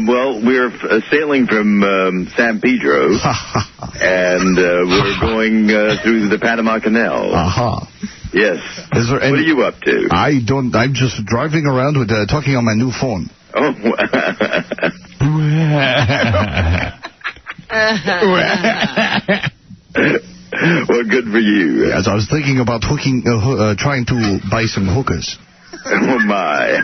Well, we're sailing from San Pedro, and we're going through the Panama Canal. Yes. What are you up to? I'm just driving around with talking on my new phone. Oh. Well, good for you. Yes, I was thinking about trying to buy some hookers. Oh, my.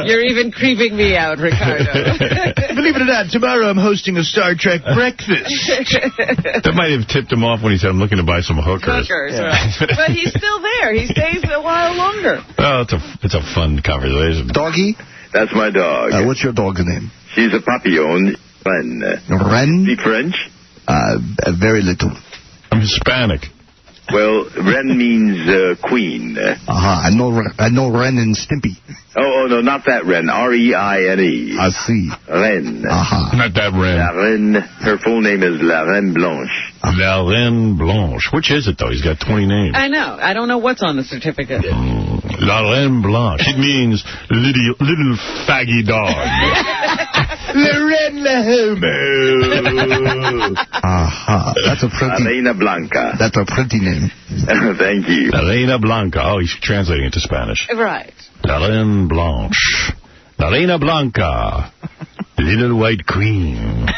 You're even creeping me out, Ricardo. Believe it or not, tomorrow I'm hosting a Star Trek breakfast. That might have tipped him off when he said, I'm looking to buy some hookers. Right. But he's still there. He stays a while longer. Oh, it's a fun conversation. Doggy? That's my dog. What's your dog's name? She's a papillon. Ren. Ren? Speak French? Very little. I'm Hispanic. Well, Ren means queen. I know Ren and Stimpy. Oh, no, not that Ren. R-E-I-N-E. I see. Ren. Not that Ren. La Reine. Her full name is La Reine Blanche. La Reine Blanche. Which is it, though? He's got 20 names. I know. I don't know what's on the certificate. La Reine Blanche. It means little faggy dog. La Reine La Homo. That's a pretty... Elena Blanca. That's a pretty name. Thank you. Elena Blanca. Oh, he's translating it to Spanish. Right. La Reine Blanche. La Reina Blanca. Little white queen.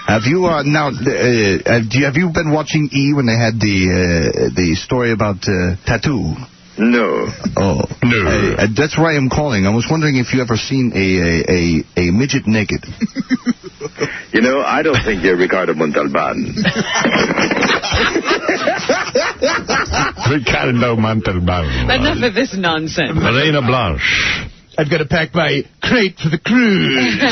Have you have you been watching E when they had the story about tattoo? No. Oh. No. That's why I'm calling. I was wondering if you ever seen a midget naked. You know, I don't think you're Ricardo Montalban. Ricardo Montalban. Enough of this nonsense. Elena Blanche. I've got to pack my crate for the cruise.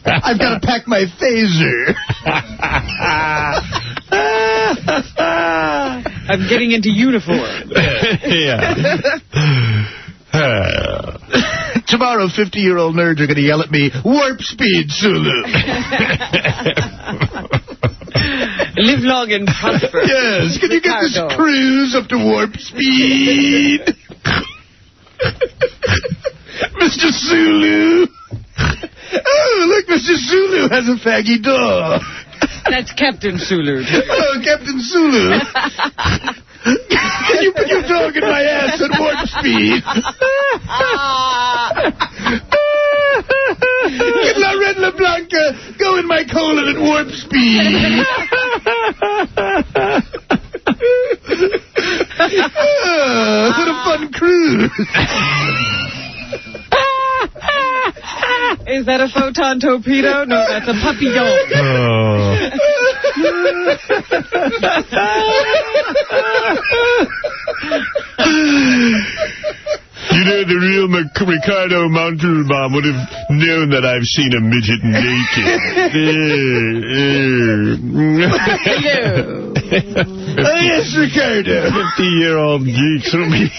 I've got to pack my phaser. I'm getting into uniform. Yeah. Tomorrow, 50-year-old nerds are going to yell at me, warp speed, Sulu. Live long and prosper. Yes, can you get this cruise up to warp speed? Mr. Sulu. Oh, look, Mr. Sulu has a faggy dog. That's Captain Sulu. Oh, Captain Sulu. Can you put your dog in my ass at warp speed? Can La Reine Blanca go in my colon at warp speed? Oh, what a fun cruise. Is that a photon torpedo? No, that's a papillon. You know, the real Ricardo Montalban would have known that I've seen a midget naked. Hello. Oh, yes, Ricardo. 50-year-old geeks will be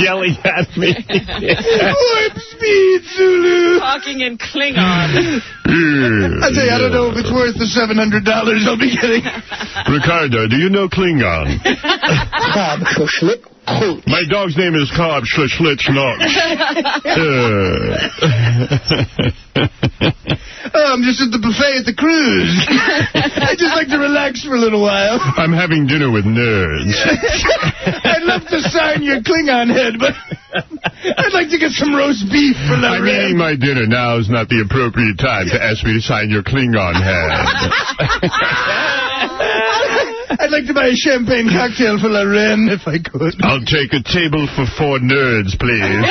yelling at me. Warp speed, Zulu. Talking in Klingon. I tell you, I don't know if it's worth the $700 I'll be getting. Ricardo, do you know Klingon? My dog's name is Cobb Schlitznot. Oh, I'm just at the buffet at the cruise. I just like to relax for a little while. I'm having dinner with nerds. I'd love to sign your Klingon head, but I'd like to get some roast beef for La I'm Reine. eating my dinner. Now is not the appropriate time to ask me to sign your Klingon head. I'd like to buy a champagne cocktail for La Reine, if I could. I'll take a table for 4 nerds, please.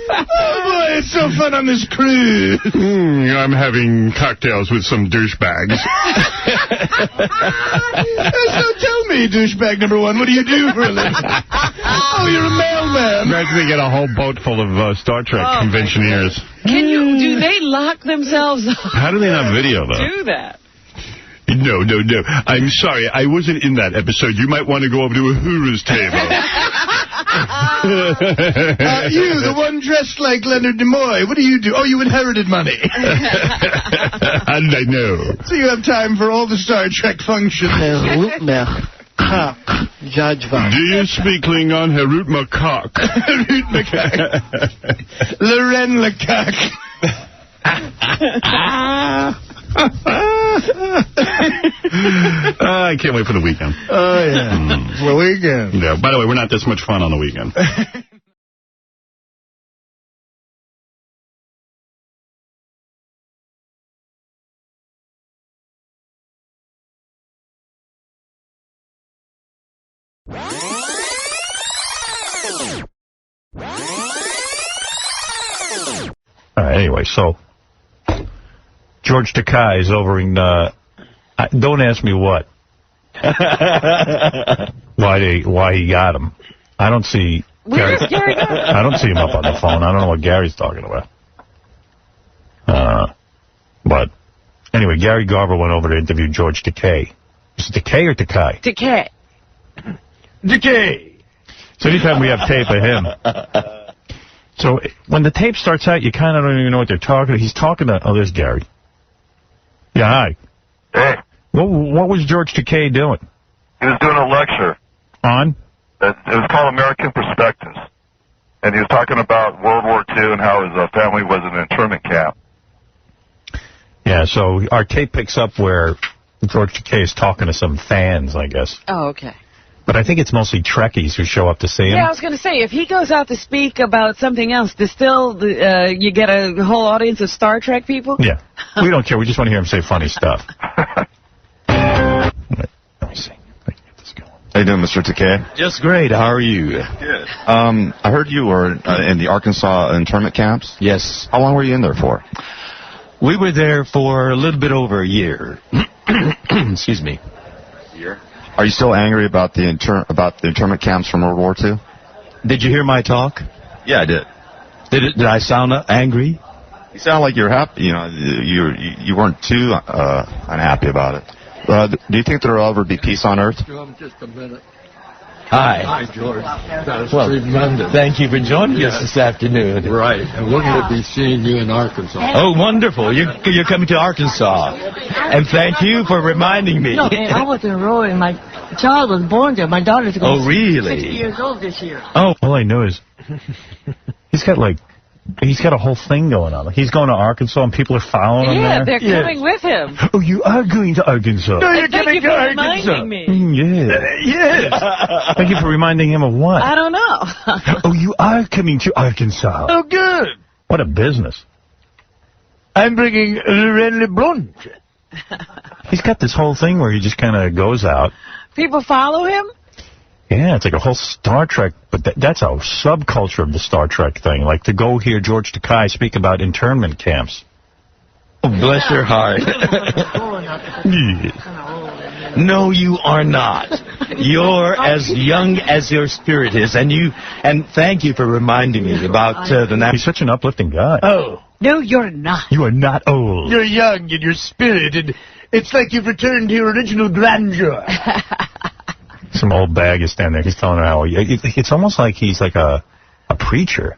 Oh, boy, it's so fun on this cruise. I'm having cocktails with some douchebags. So tell me, douchebag number 1, what do you do for a living? Oh, you're a mailman. Imagine they get a whole boat full of Star Trek conventioneers. Do they lock themselves up? How do they not video, though? Do that. No. I'm sorry. I wasn't in that episode. You might want to go over to Uhura's table. You, the one dressed like Leonard Nimoy, what do you do? Oh, you inherited money. How did I know? So you have time for all the Star Trek functions. Judge Voss. Do you speak Klingon? Harut Makak. Harut Makak. Loren Lecoq. I can't wait for the weekend. Oh, yeah. For the weekend. Yeah. By the way, we're not this much fun on the weekend. Anyway, so George Takei is over in, don't ask me what. why he got him. I don't see Gary. I don't see him up on the phone. I don't know what Gary's talking about. But anyway, Gary Garver went over to interview George Takei. Is it Takei or Takei? Takei. Takei. So anytime we have tape of him. So when the tape starts out, you kind of don't even know what they're talking. He's talking to... Oh, there's Gary. Yeah, hi. Hey. What was George Takei doing? He was doing a lecture. On? It was called American Perspectives. And he was talking about World War II and how his family was in an internment camp. Yeah, so our tape picks up where George Takei is talking to some fans, I guess. Oh, okay. But I think it's mostly Trekkies who show up to see him. Yeah, I was going to say, if he goes out to speak about something else, you get a whole audience of Star Trek people? Yeah. We don't care. We just want to hear him say funny stuff. Let me see. How you doing, Mr. Takei? Just great. How are you? Good. I heard you were in the Arkansas internment camps? Yes. How long were you in there for? We were there for a little bit over a year. Excuse me. A year? Are you still angry about the internment camps from World War II? Did you hear my talk? Yeah, I did. Did I sound angry? You sound like you're happy. You know, you weren't too unhappy about it. Do you think there will ever be peace on Earth? Just a minute. Hi. Hi, George. That was tremendous. Thank you for joining us this afternoon. Right, and we're going to be seeing you in Arkansas. Oh, wonderful. You're coming to Arkansas. And thank you for reminding me. No, I was enrolled and my child was born there. My daughter's going to be 6 years old this year. Oh, all I know is he's got a whole thing going on. He's going to Arkansas and people are following him there. Yeah, they're coming with him. Oh, you are going to Arkansas. No, you're Thank you for reminding me. Yes. Thank you for reminding him of what? I don't know. Oh, you are coming to Arkansas. Oh, good. What a business. I'm bringing Loren LeBlanc. He's got this whole thing where he just kind of goes out. People follow him? Yeah, it's like a whole Star Trek, but that's a subculture of the Star Trek thing. Like to go hear George Takei speak about internment camps. Oh, bless your heart. Yes. No, you are not. You're as young as your spirit is, and thank you for reminding me about the... He's such an uplifting guy. Oh. No, you're not. You are not old. You're young in your spirit, and it's like you've returned to your original grandeur. Some old bag is standing there. He's telling her how it's almost like he's like a preacher.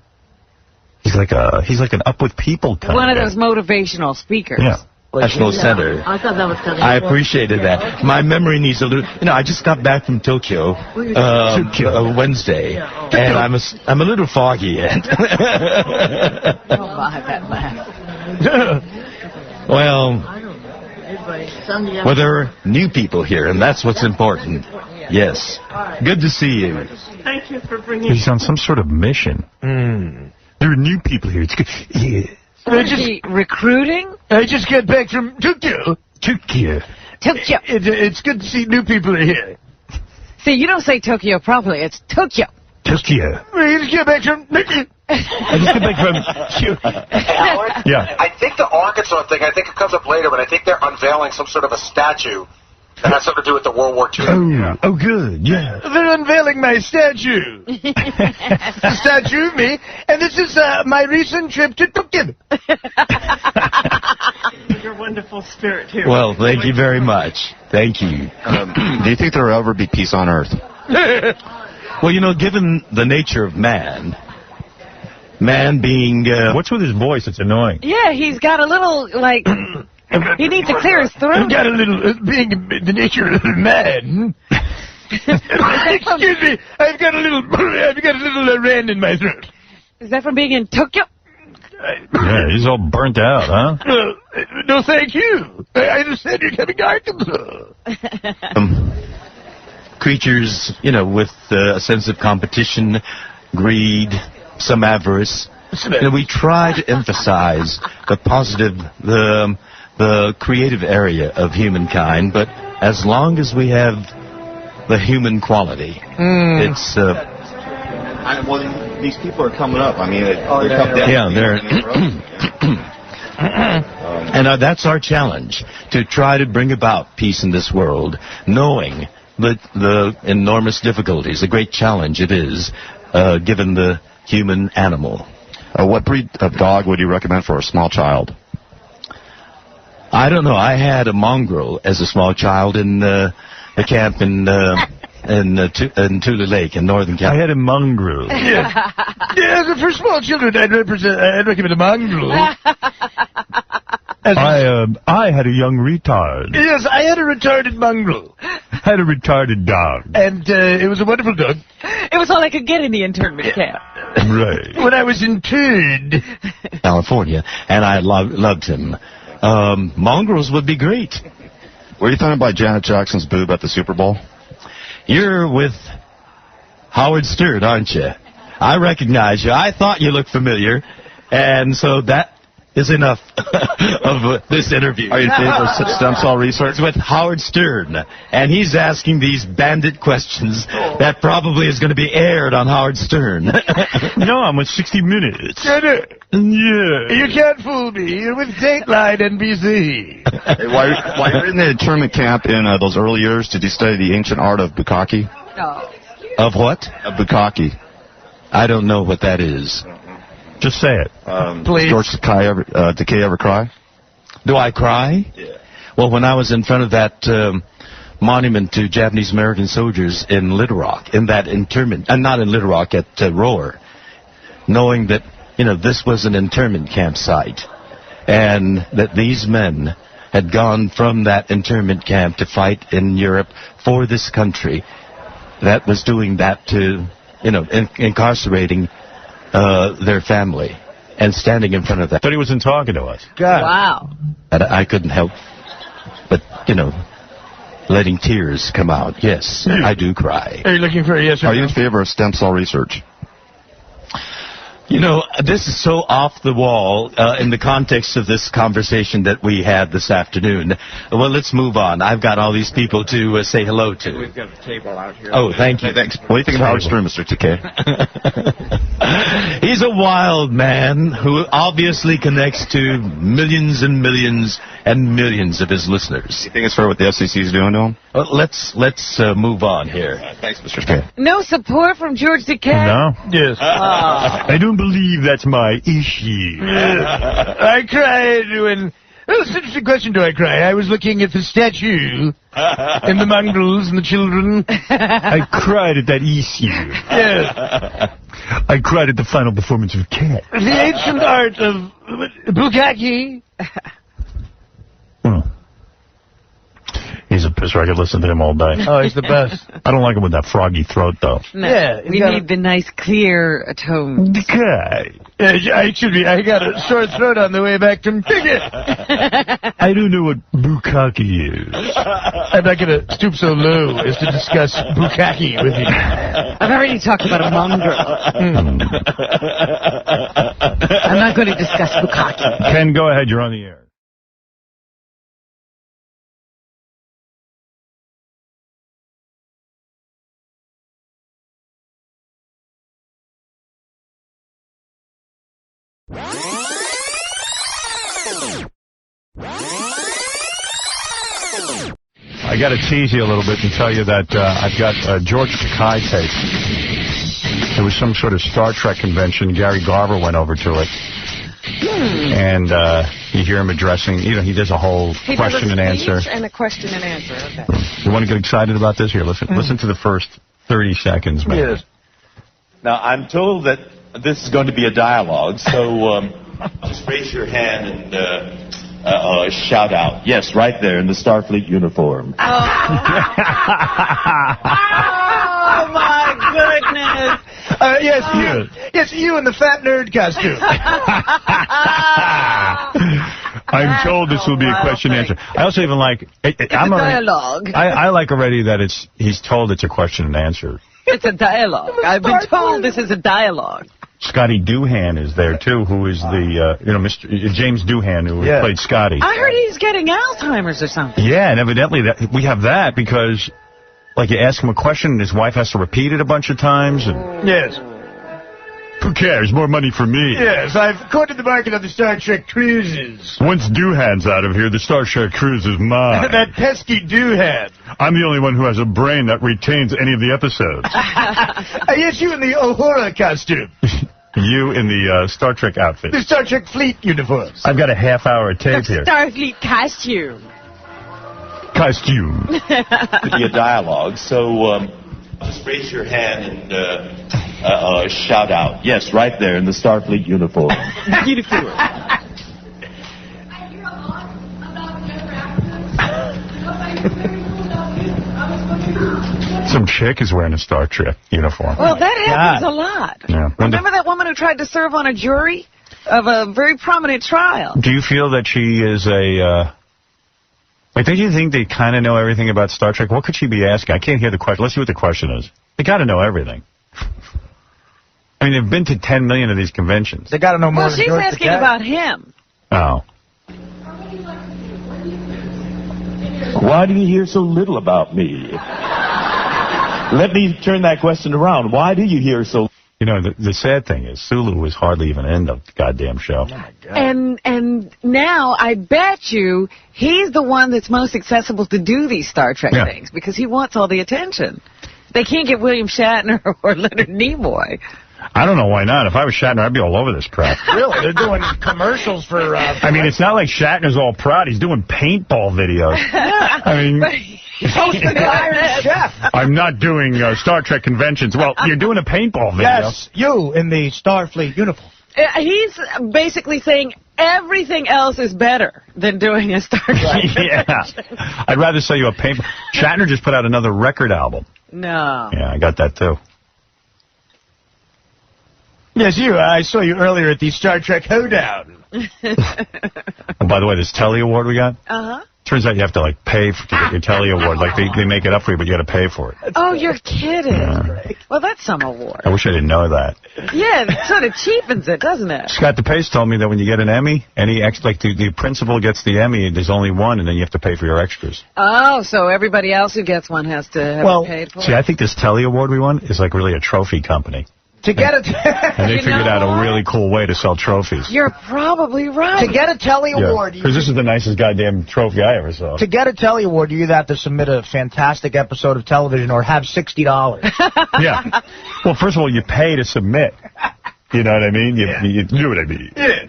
He's like an up with people kind One of those motivtional speakers. Yeah. National Center. I thought that was kind of... I appreciated that. My memory needs a little... I just got back from Tokyo Wednesday, and I'm a little foggy yet. Don't buy that laugh. Well, there are new people here, and that's what's important. Yes. Good to see you. Thank you for bringing... He's on some sort of mission. There are new people here. It's good. Yeah. Recruiting? I just got back from Tokyo. Tokyo. It's good to see new people are here. See, you don't say Tokyo properly. It's Tokyo. Tokyo. I just got back from... Howard? Yeah. I think the Arkansas thing, I think it comes up later, but I think they're unveiling some sort of a statue that has something to do with the World War II. Oh, good, yeah. They're unveiling my statue. The statue of me, and this is my recent trip to Tokyo. Your wonderful spirit here. Well, thank you very much. Thank you. Do you think there will ever be peace on Earth? Well, given the nature of man being... What's with his voice? It's annoying. Yeah, he's got a little, like... He needs to clear his throat. I've got a little, being the nature of man. Excuse me, I've got a little ran in my throat. Is that from being in Tokyo? Yeah, he's all burnt out, huh? No, thank you. I understand you're coming to Arkansas. Creatures, with a sense of competition, greed, some avarice. We try to emphasize the positive, the creative area of humankind, but as long as we have the human quality, it's... these people are coming up. I mean, they're... And that's our challenge, to try to bring about peace in this world, knowing the enormous difficulties, the great challenge it is, given the human animal. What breed of dog would you recommend for a small child? I don't know. I had a mongrel as a small child in the camp in Tule Lake in Northern California. I had a mongrel. Yeah, for small children, I'd recommend a mongrel. I had a young retard. Yes, I had a retarded mongrel. Had a retarded dog. And it was a wonderful dog. It was all I could get in the internment camp. Right. When I was interned. California, and I loved him. Mongrels would be great. Were you talking about Janet Jackson's boob at the Super Bowl? You're with Howard Stern, aren't you? I recognize you. I thought you looked familiar, and so that is enough of this interview. Are you in favor of stem cell research? It's with Howard Stern, and he's asking these bandit questions that probably is going to be aired on Howard Stern. No, I'm with 60 Minutes. Yeah. You can't fool me. You're with Dateline NBC. Hey, while you're in the internment camp in those early years, did you study the ancient art of bukkake? No. Of what? Of bukkake. I don't know what that is. Just say it. Please. George Takei ever cry? Do I cry? Yeah. Well, when I was in front of that monument to Japanese American soldiers in Little Rock, in that internment, not in Little Rock, at Roar, knowing that, this was an internment campsite, and that these men had gone from that internment camp to fight in Europe for this country that was doing that to, incarcerating their family, and standing in front of that. But he wasn't talking to us. God. Wow. And I couldn't help but, letting tears come out. Yes, I do cry. Are you looking for a yes or no? Are you in favor of stem cell research? This is so off the wall in the context of this conversation that we had this afternoon. Well, let's move on. I've got all these people to say hello to. We've got a table out here. Oh, thank you. Thanks. What do you think of Howard Stern, Mr. Takei? He's a wild man who obviously connects to millions and millions and millions of his listeners. You think it's fair what the FCC is doing to him? Well, let's move on here. Thanks, Mr. Takei. No support from George Takei? No. Yes. I don't believe that's my issue. I cried when... Well, it's an interesting question, do I cry? I was looking at the statue and the mongrels and the children. I cried at that issue. Yes. I cried at the final performance of Cat. The ancient art of bukkake. He's a pisser. I could listen to him all day. Oh, he's the best. I don't like him with that froggy throat, though. No. Yeah. We need the nice, clear tone. Okay. I got a sore throat on the way back from cricket. I don't know what bukkake is. I'm not going to stoop so low as to discuss bukkake with you. I've already talked about a mongrel. I'm not going to discuss bukkake. Ken, go ahead. You're on the air. I got to tease you a little bit and tell you that I've got George Takei tape. There was some sort of Star Trek convention. Gary Garver went over to it. And you hear him addressing, he does a whole question and answer. And a question and answer, okay. You want to get excited about this? Here, listen to the first 30 seconds, man. Yes. Now, I'm told that this is going to be a dialogue, so just raise your hand and shout out. Yes, right there in the Starfleet uniform. Oh, my goodness. Yes, you in the fat nerd costume. I'm told this will be a question and answer. I also even like... It's a dialogue. I like already that he's told it's a question and answer. It's a dialogue. I've been told this is a dialogue. Scotty Doohan is there, too, who is the, Mr. James Doohan, who played Scotty. I heard he's getting Alzheimer's or something. Yeah, and evidently we have that because, like, you ask him a question and his wife has to repeat it a bunch of times. And Yes. Who cares? More money for me. Yes, I've cornered the market on the Star Trek cruises. Once Doohan's out of here, the Star Trek cruise is mine. That pesky Doohan. I'm the only one who has a brain that retains any of the episodes. Yes, you in the Uhura costume. You in the Star Trek outfit. The Star Trek fleet uniforms. I've got a half-hour tape here. Starfleet costume. Costume. Your dialogue, so just raise your hand and shout out. Yes, right there in the Starfleet uniform. Uniform. Some chick is wearing a Star Trek uniform. Well, that happens a lot. Yeah. Remember that woman who tried to serve on a jury of a very prominent trial? Do you feel that she is a... don't you think they kind of know everything about Star Trek? What could she be asking? I can't hear the question. Let's see what the question is. They got to know everything. I mean, they've been to 10 million of these conventions. They got to know more than she's George asking Takei. about him. Oh. Why do you hear so little about me? Let me turn that question around. Why do you hear so... You know, the sad thing is, Sulu was hardly even in the goddamn show. Oh my God. And now, I bet you, he's the one that's most accessible to do these Star Trek things, because he wants all the attention. They can't get William Shatner or Leonard Nimoy. I don't know why not. If I was Shatner, I'd be all over this crap. Really? They're doing commercials for... I mean, it's not like Shatner's all proud. He's doing paintball videos. I mean... He's hosting the Iron Chef. I'm not doing Star Trek conventions. Well, you're doing a paintball video. Yes, you in the Starfleet uniform. He's basically saying everything else is better than doing a Star Trek. Yeah. I'd rather sell you a paintball. Shatner just put out another record album. No. Yeah, I got that, too. Yes, you. I saw you earlier at the Star Trek Hoedown. Oh, by the way, this Telly Award we got? Uh-huh. Turns out you have to, like, pay to get your Telly Award. Like, they make it up for you, but you got to pay for it. Oh, you're kidding. Yeah. Well, that's some award. I wish I didn't know that. Yeah, it sort of cheapens it, doesn't it? Scott DePace told me that when you get an Emmy, the principal gets the Emmy, there's only one, and then you have to pay for your extras. Oh, so everybody else who gets one has to have it paid for? See, I think this Telly Award we won is, like, really a trophy company. To get it... And they figured out a really cool way to sell trophies. You're probably right. To get a Telly Award... Because this is the nicest goddamn trophy I ever saw. To get a Telly Award, you either have to submit a fantastic episode of television or have $60. Yeah. Well, first of all, you pay to submit. You know what I mean? You know what I mean. Yeah.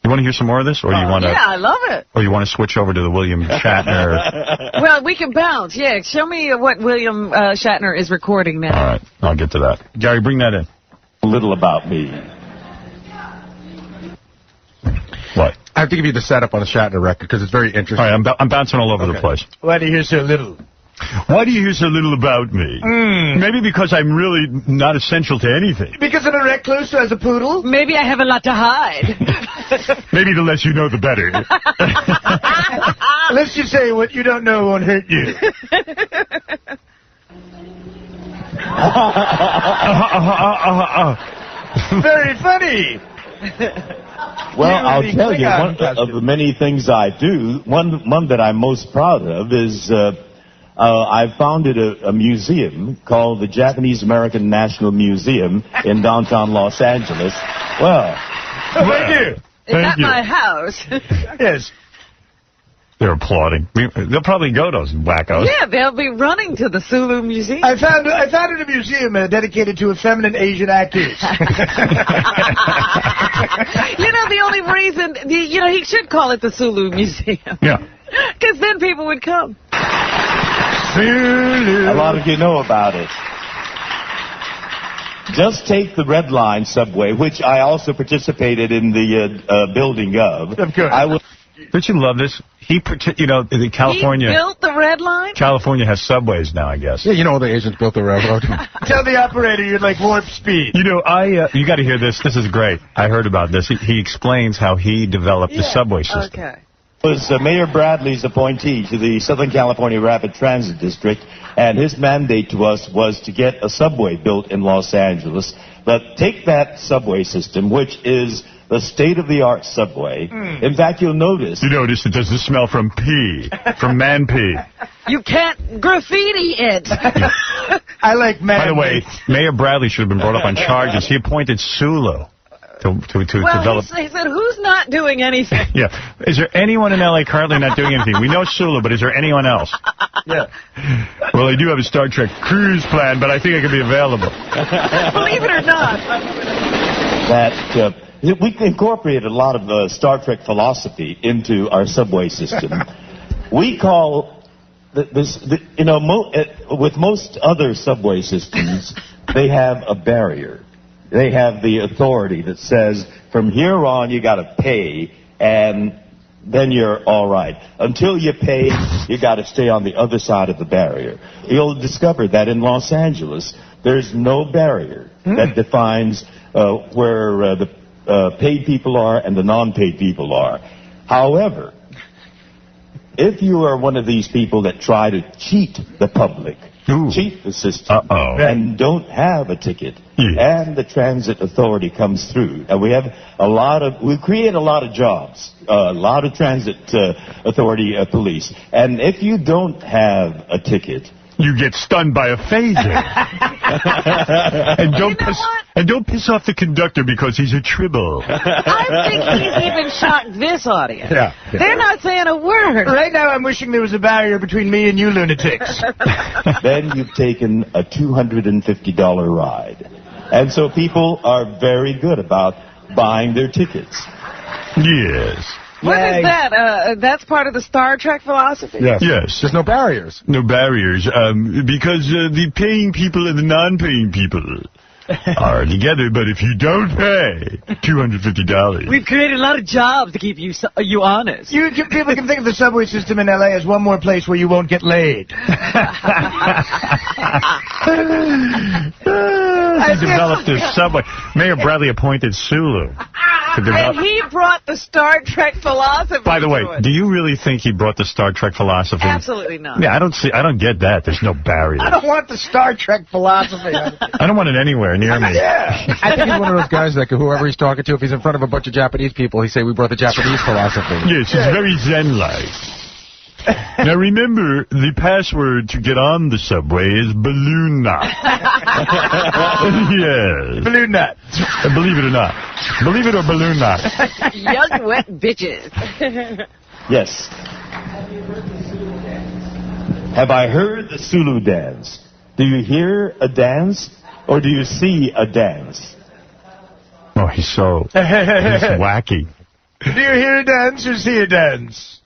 You want to hear some more of this? Or do you want to... Yeah, I love it. Or you want to switch over to the William Shatner... Well, we can bounce. Yeah, show me what William Shatner is recording now. All right, I'll get to that. Gary, bring that in. Little about me. What? I have to give you the setup on the Shatner record because it's very interesting. All right, I'm bouncing all over the place. Why do you hear so little? Why do you hear so little about me? Maybe because I'm really not essential to anything. Because I'm a recluse as a poodle? Maybe I have a lot to hide. Maybe the less you know, the better. Let's just say what you don't know won't hurt you. Very funny. Well, I'll tell you, one of the many things I do, one that I'm most proud of is I founded a museum called the Japanese American National Museum in downtown Los Angeles. Well, thank you. Is that my house? Yes. They're applauding. They'll probably go, those wackos. Yeah, they'll be running to the Sulu Museum. I founded a museum dedicated to effeminate Asian actors. You know, the only reason, he should call it the Sulu Museum. Yeah. Because then people would come. Sulu. A lot of you know about it. Just take the Red Line subway, which I also participated in the building of. Of course. Don't you love this? The California... He built the red line? California has subways now, I guess. Yeah, all the Asians built the railroad. Tell the operator you'd like warp speed. You got to hear this. This is great. I heard about this. He explains how he developed the subway system. Okay. Was Mayor Bradley's appointee to the Southern California Rapid Transit District, and his mandate to us was to get a subway built in Los Angeles. But take that subway system, which is the state-of-the-art subway. In fact, you'll notice... You notice it doesn't smell from pee, from man pee. You can't graffiti it. I like man. By the way, Mayor Bradley should have been brought up on charges. He appointed Sulu to develop... He said, who's not doing anything? Yeah. Is there anyone in L.A. currently not doing anything? We know Sulu, but is there anyone else? Yeah. Well, I do have a Star Trek cruise plan, but I think I could be available. Believe it or not. That we incorporated a lot of Star Trek philosophy into our subway system. We call with most other subway systems, they have a barrier. They have the authority that says, from here on, you got to pay, and then you're all right. Until you pay, you got to stay on the other side of the barrier. You'll discover that in Los Angeles, there's no barrier that defines where the paid people are and the non-paid people are. However, if you are one of these people that try to cheat the public, cheat the system, and don't have a ticket, and the transit authority comes through, and we create a lot of jobs, a lot of transit authority police, and if you don't have a ticket, you get stunned by a phaser. and don't piss off the conductor because he's a tribble. I think he's even shocked this audience. Yeah. They're not saying a word. Right now I'm wishing there was a barrier between me and you lunatics. Then you've taken a $250 ride. And so people are very good about buying their tickets. Yes. What is that? That's part of the Star Trek philosophy? Yes. There's no barriers. No barriers, because the paying people and the non-paying people are together, but if you don't pay $250... We've created a lot of jobs to keep you honest. People can think of the subway system in L.A. as one more place where you won't get laid. He developed this subway. Mayor Bradley appointed Sulu. And he brought the Star Trek philosophy. By the way, do you really think he brought the Star Trek philosophy? Absolutely not. Yeah, I don't get that. There's no barrier. I don't want the Star Trek philosophy. I don't want it anywhere near me. Yeah. I think he's one of those guys that whoever he's talking to, if he's in front of a bunch of Japanese people, he say, we brought the Japanese philosophy. Yes, it's very Zen-like. Now remember, the password to get on the subway is balloon knot. Yes. Balloon knot. Believe it or not. Believe it or balloon knot. Young wet bitches. Yes. Have I heard the Sulu dance? Do you hear a dance or do you see a dance? Oh, he's wacky. Do you hear a dance or see a dance?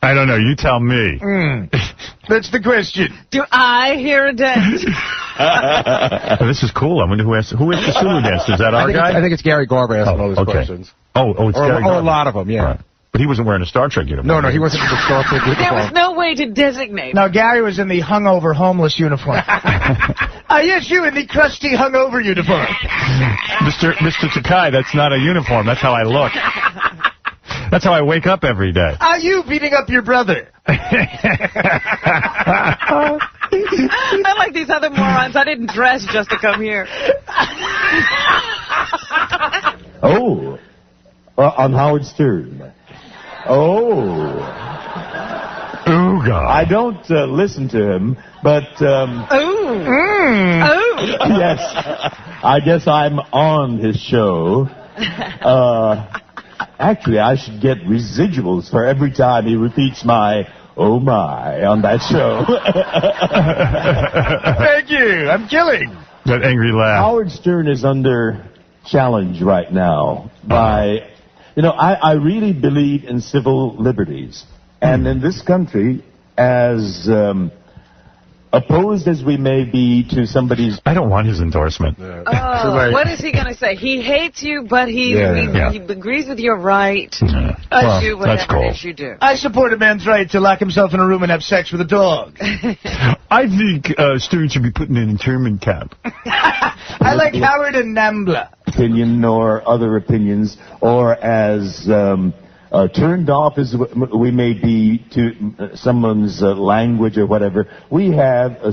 I don't know. You tell me. That's the question. Do I hear a dance? This is cool. I wonder who asked the Sulu dance. Is that our guy? I think it's Gary Garber asking all those questions. It's Gary Garber. A lot of them, yeah. Right. But he wasn't wearing a Star Trek uniform. No, he wasn't in the Star Trek uniform. There was no way to designate. No, Gary was in the hungover homeless uniform. Yes, you in the crusty hungover uniform. Mr. Takei, that's not a uniform. That's how I look. That's how I wake up every day. Are you beating up your brother? Unlike these other morons, I didn't dress just to come here. On Howard Stern. Oh, God. I don't listen to him, but... Yes. I guess I'm on his show. Actually, I should get residuals for every time he repeats my, oh my, on that show. Thank you. I'm killing. That angry laugh. Howard Stern is under challenge right now by, I really believe in civil liberties. And in this country, as opposed as we may be to somebody's... I don't want his endorsement. Oh, what is he going to say? He hates you, but he agrees with your right to do whatever it is you do. I support a man's right to lock himself in a room and have sex with a dog. I think Stern should be put in an internment camp. I like Howard and Nambla. Opinion or other opinions, or as turned off as we may be to someone's language or whatever, we have a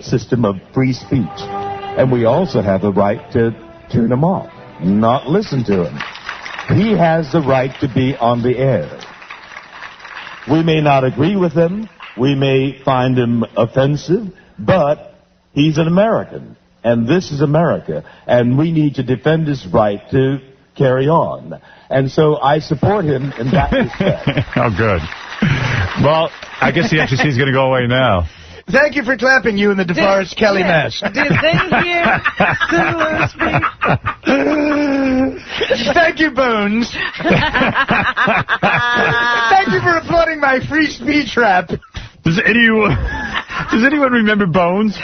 system of free speech. And we also have the right to turn him off, not listen to him. He has the right to be on the air. We may not agree with him, we may find him offensive, but he's an American. And this is America, and we need to defend his right to carry on. And so I support him in that respect. Oh, good. Well, I guess the FCC is going to go away now. Thank you for clapping, you and the DeForest Kelly mess. Did they hear Sulu speak? Thank you, Bones. Thank you for applauding my free speech rap. Does anyone remember Bones?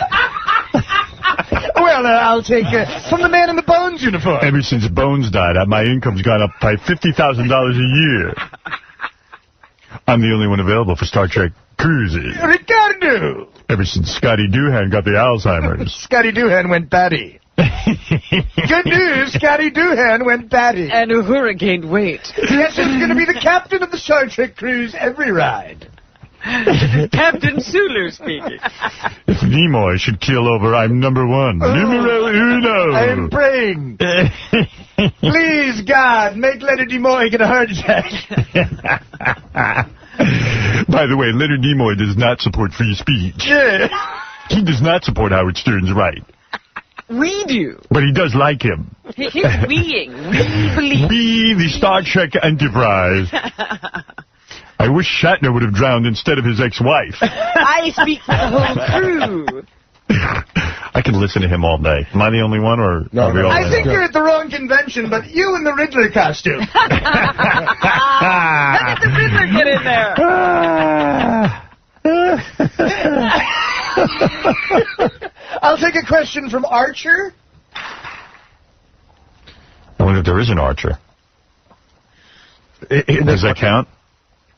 Well, I'll take from the man in the Bones uniform. Ever since Bones died, my income's gone up by $50,000 a year. I'm the only one available for Star Trek cruises. Ricardo! Ever since Scotty Doohan got the Alzheimer's. Scotty Doohan went batty. Good news, Scotty Doohan went batty. And Uhura gained weight. Yes, he's going to be the captain of the Star Trek cruise every ride. Captain Sulu speaking. If Nimoy should keel over, I'm number one. Numero uno. I am praying. Please, God, make Leonard Nimoy get a heart attack. By the way, Leonard Nimoy does not support free speech. Yeah. He does not support Howard Stern's right. We do. But he does like him. He's weeing. We believe. We, the Star Trek Enterprise. I wish Shatner would have drowned instead of his ex-wife. I speak for the whole crew. I can listen to him all day. Am I the only one, or no? Are we all I think you're at the wrong convention, but you in the Riddler costume. How did the Riddler get in there? I'll take a question from Archer. I wonder if there is an Archer. Does that count?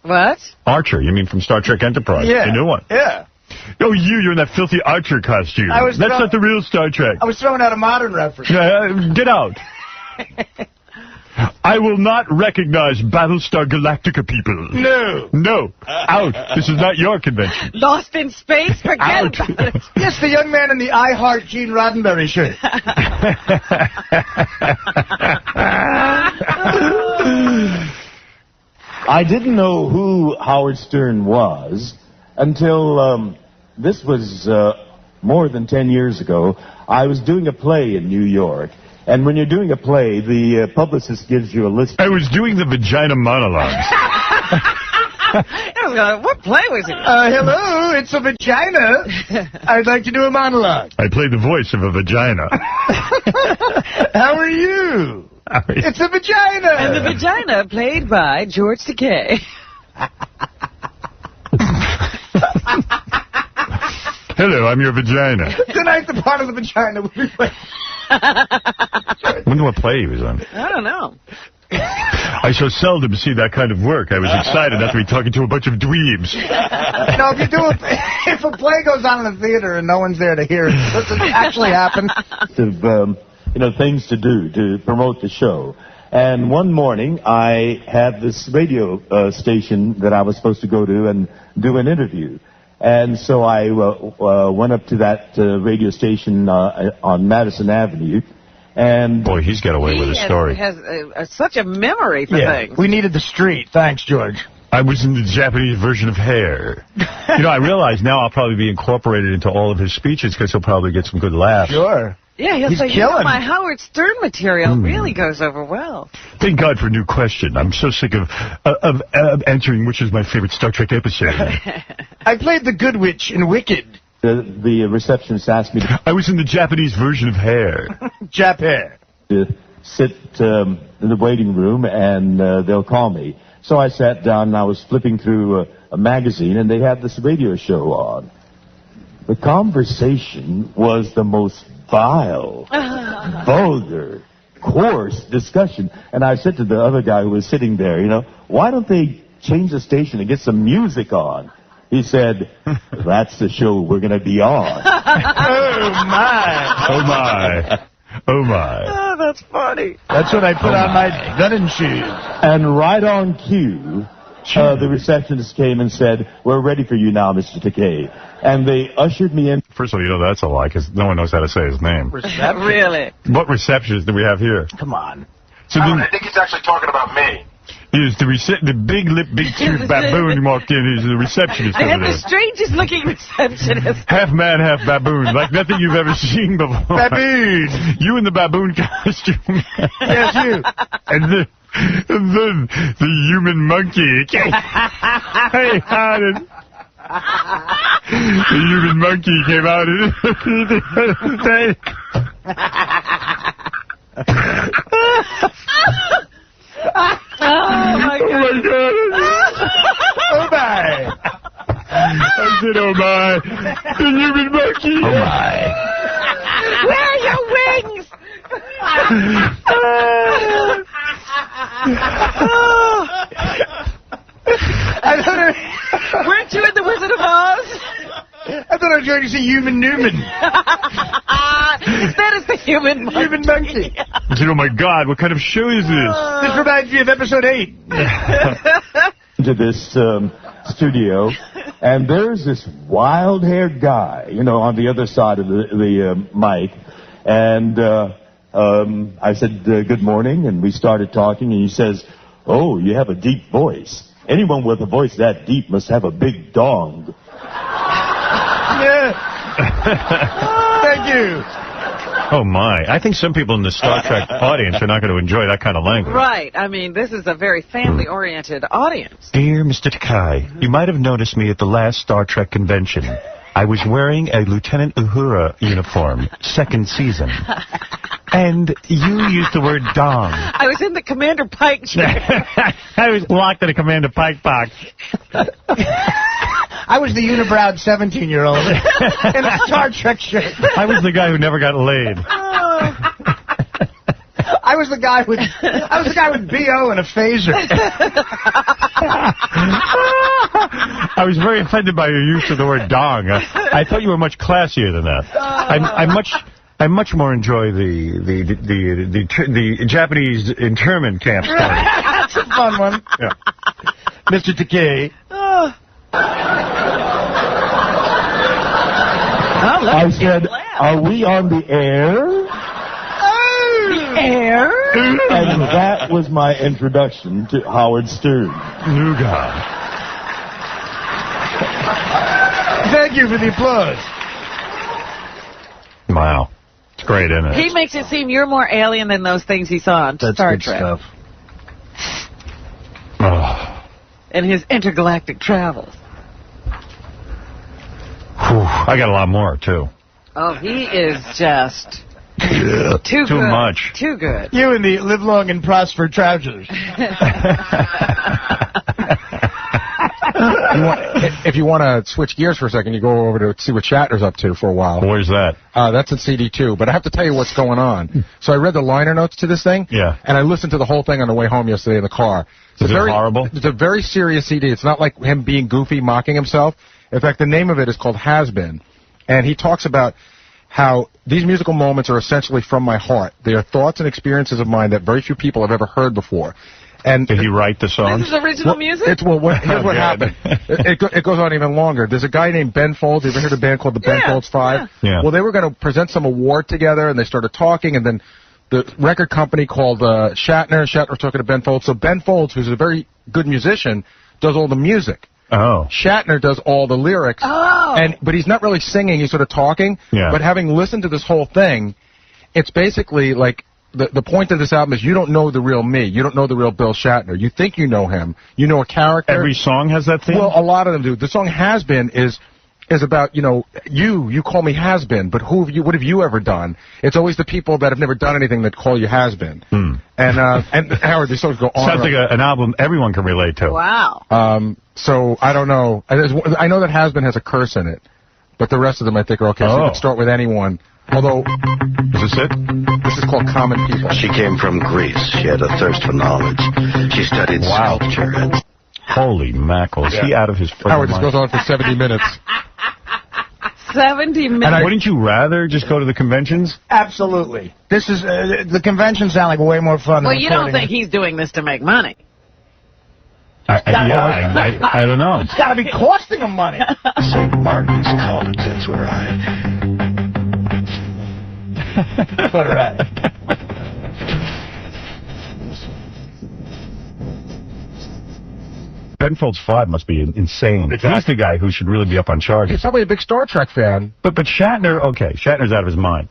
What? Archer, you mean from Star Trek Enterprise? Yeah. The new one. Yeah. Oh, you're in that filthy Archer costume. That's not the real Star Trek. I was throwing out a modern reference. Get out. I will not recognize Battlestar Galactica people. No. No. Out. This is not your convention. Lost in space? Forget about it. Yes, the young man in the I Heart Gene Roddenberry shirt. I didn't know who Howard Stern was until this was more than 10 years ago. I was doing a play in New York, and when you're doing a play, the publicist gives you a list. I was doing the vagina monologues. What play was it? Hello, it's a vagina. I'd like to do a monologue. I played the voice of a vagina. How are you? It's a vagina. And the vagina played by George Takei. Hello, I'm your vagina. Tonight the part of the vagina will be played. I wonder what play he was on. I don't know. I so seldom see that kind of work. I was excited not to be talking to a bunch of dweebs. No, if a play goes on in the theater and no one's there to hear it, does it actually happen? Things to do to promote the show. And one morning, I had this radio station that I was supposed to go to and do an interview. And so I went up to that radio station on Madison Avenue. And boy, he's got away with his story. He has such a memory for things. We needed the street. Thanks, George. I was in the Japanese version of Hair. I realize now I'll probably be incorporated into all of his speeches because he'll probably get some good laughs. Sure. Yeah, he'll say, my Howard Stern material really goes over well. Thank God for a new question. I'm so sick of answering which is my favorite Star Trek episode. I played the Good Witch in Wicked. The receptionist asked me to... I was in the Japanese version of Hair. Jap Hair. To sit in the waiting room, and they'll call me. So I sat down, and I was flipping through a magazine, and they had this radio show on. The conversation was the most vile, vulgar, coarse discussion. And I said to the other guy who was sitting there, you know, why don't they change the station and get some music on? He said, that's the show we're going to be on. Oh, my. Oh, my. Oh, my. Oh, that's funny. That's when I put on my running shoes. And right on cue, the receptionist came and said, we're ready for you now, Mr. Takei. And they ushered me in. First of all, you know that's a lie, because no one knows how to say his name. Really? What receptionist do we have here? Come on. So I think he's actually talking about me. Is the big lip, big tooth baboon walked in. Is the receptionist over And there. the strangest looking receptionist. Half man, half baboon, like nothing you've ever seen before. Baboon. You in the baboon costume. Yes, you. And then the human monkey. Hey, Harden. The human monkey came out and Oh, my God. Oh, my. I said, oh, my. The human monkey. Oh, my. Where are your wings? Weren't you in The Wizard of Oz? I thought I was going to see Human Newman. That is the human monkey. Human monkey. I said, oh, my God, what kind of show is this? This reminds me of episode 8. To this studio, and there's this wild-haired guy, you know, on the other side of the mic, and I said, good morning, and we started talking, and he says, oh, you have a deep voice. Anyone with a voice that deep must have a big dong. Yeah. Thank you. Oh, my. I think some people in the Star Trek audience are not going to enjoy that kind of language. Right. I mean, this is a very family-oriented audience. Dear Mr. Takei, you might have noticed me at the last Star Trek convention. I was wearing a Lieutenant Uhura uniform, second season. And you used the word dong. I was in the Commander Pike chair. I was locked in a Commander Pike box. I was the unibrowed 17-year-old in a Star Trek shirt. I was the guy who never got laid. I was the guy with BO and a phaser. I was very offended by your use of the word dong. I thought you were much classier than that. I much more enjoy the Japanese internment camp story. That's a fun one. Yeah. Mr. Takei. I said, are we on the air? The air? And that was my introduction to Howard Stern. New guy. Thank you for the applause. Wow. It's great, isn't it? He makes it seem you're more alien than those things he saw on Star Trek. Stuff. Oh. In his intergalactic travels. Whew. I got a lot more, too. Oh, he is just too good. Much. Too good. You and the live long and prosper trousers. If you want to switch gears for a second, you go over to see what Shatner's up to for a while. Where's that? That's in CD2, but I have to tell you what's going on. So I read the liner notes to this thing, and I listened to the whole thing on the way home yesterday in the car. Is it horrible? It's a very serious CD. It's not like him being goofy, mocking himself. In fact, the name of it is called Has Been, and he talks about how these musical moments are essentially from my heart. They are thoughts and experiences of mine that very few people have ever heard before. And did he write the song? This is original music? Here's what happened. It goes on even longer. There's a guy named Ben Folds. You ever heard of a band called the Ben Folds Five? Yeah. Well, they were going to present some award together, and they started talking, and then the record company called Shatner was talking to Ben Folds. So Ben Folds, who's a very good musician, does all the music. Oh. Shatner does all the lyrics. Oh. But he's not really singing. He's sort of talking. Yeah. But having listened to this whole thing, it's basically like the point of this album is you don't know the real me. You don't know the real Bill Shatner. You think you know him. You know a character. Every song has that theme? Well, a lot of them do. The song Has Been is about, you call me Has Been, but what have you ever done? It's always the people that have never done anything that call you Has Been. And Howard, these songs go on. Sounds like an album everyone can relate to. Wow. So I don't know. I know that Has Been has a curse in it, But the rest of them, I think, are okay. So you can start with anyone. Although, is this it? This is called Common People. She came from Greece. She had a thirst for knowledge. She studied sculpture. And holy mackerel. Is he out of his Howard, this goes on for 70 minutes. 70 minutes. Wouldn't you rather just go to the conventions? Absolutely. This is the conventions sound like way more fun. Well, you don't think he's doing this to make money? I don't know. It's got to be costing him money. St. Martin's College, that's where Put her at. Ben Folds 5 must be insane. Exactly. He's the guy who should really be up on charges. He's probably a big Star Trek fan. But Shatner, okay, Shatner's out of his mind.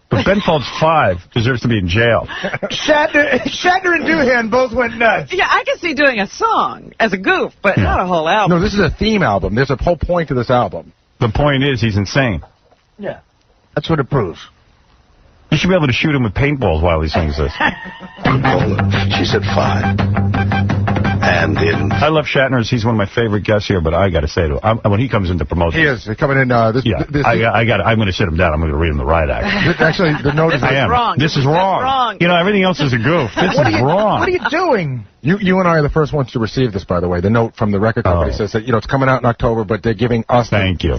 But Ben Folds 5 deserves to be in jail. Shatner and Doohan both went nuts. Yeah, I can see doing a song as a goof, but not a whole album. No, this is a theme album. There's a whole point to this album. The point is he's insane. Yeah, that's what it proves. You should be able to shoot him with paintballs while he sings this. She said 5. And I love Shatner. He's one of my favorite guests here, but I got to say to him, when he comes into promotion, he is. He's coming in. I'm going to sit him down. I'm going to read him the riot act. Actually, the note is wrong. This is wrong. You know, everything else is a goof. This is wrong. What are you doing? You and I are the first ones to receive this, by the way. The note from the record company says that it's coming out in October, but they're giving us. Thank you.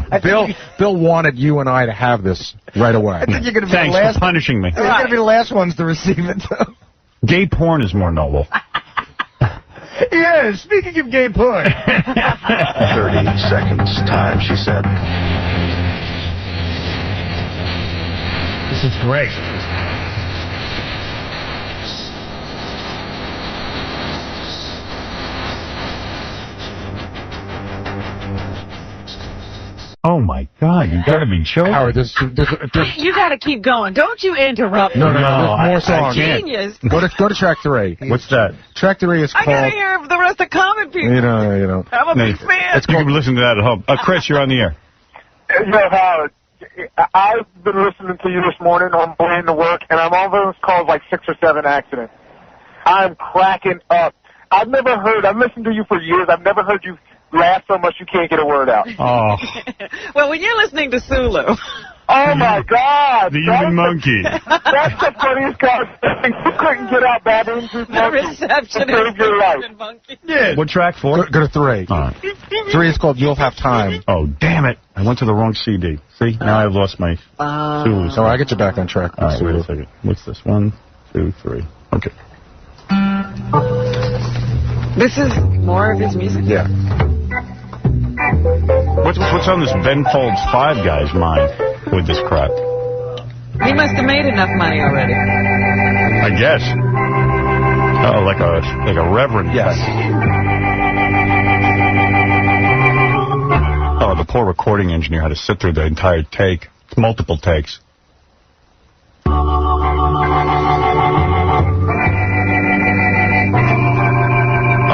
Bill wanted you and I to have this right away. I think you're going to be Thanks the last. for punishing me. You're going to be the last ones to receive it. Gay porn is more noble. Yeah, speaking of gay porn. 30 seconds time, she said. This is great. Oh my God, you gotta be joking. Howard, you gotta keep going. Don't you interrupt. No, more songs. Genius. Go to track 3. What's that? Track 3 is called. I gotta hear the rest of Common People. You know. I'm a big fan. You can listen to that at home. Chris, you're on the air. Yeah, Howard. I've been listening to you this morning on the way to work, and I'm on those calls like 6 or 7 accidents. I'm cracking up. I've listened to you for years. I've never heard you laugh so much you can't get a word out. Oh. Well, when you're listening to Sulu. Oh, my God. The human monkey. That's the funniest thing. You couldn't get out babbling through the reception to your life. Monkey. Yeah. What track for? Go to 3. 3 is called You'll Have Time. Oh, damn it. I went to the wrong CD. See? Now I've lost my Sulu. So I get you back on track. All right, wait a second. What's this? 1, 2, 3. Okay. This is more of his music? Yeah. What's on this Ben Folds 5 guy's mind with this crap? He must have made enough money already. I guess. Oh, like a reverend. Yes. Oh, the poor recording engineer had to sit through the entire take. It's multiple takes.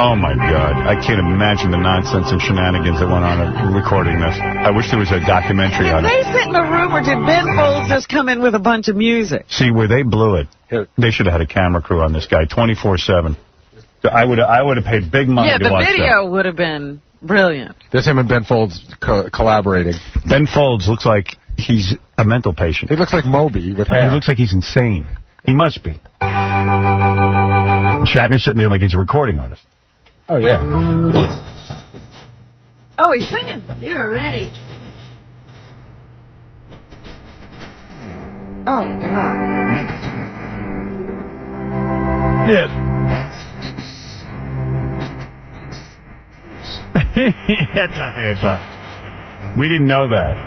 Oh, my God. I can't imagine the nonsense and shenanigans that went on recording this. I wish there was a documentary on it. Did they sit in a room or did Ben Folds just come in with a bunch of music? See, where they blew it, they should have had a camera crew on this guy 24/7. I would have paid big money to watch that. Yeah, the video would have been brilliant. There's him and Ben Folds collaborating. Ben Folds looks like he's a mental patient. He looks like Moby with hair. He looks like he's insane. He must be. Shatner's sitting there like he's a recording artist. Oh, yeah. Oh, he's singing. You're ready. Oh, God. Yes. We didn't know that.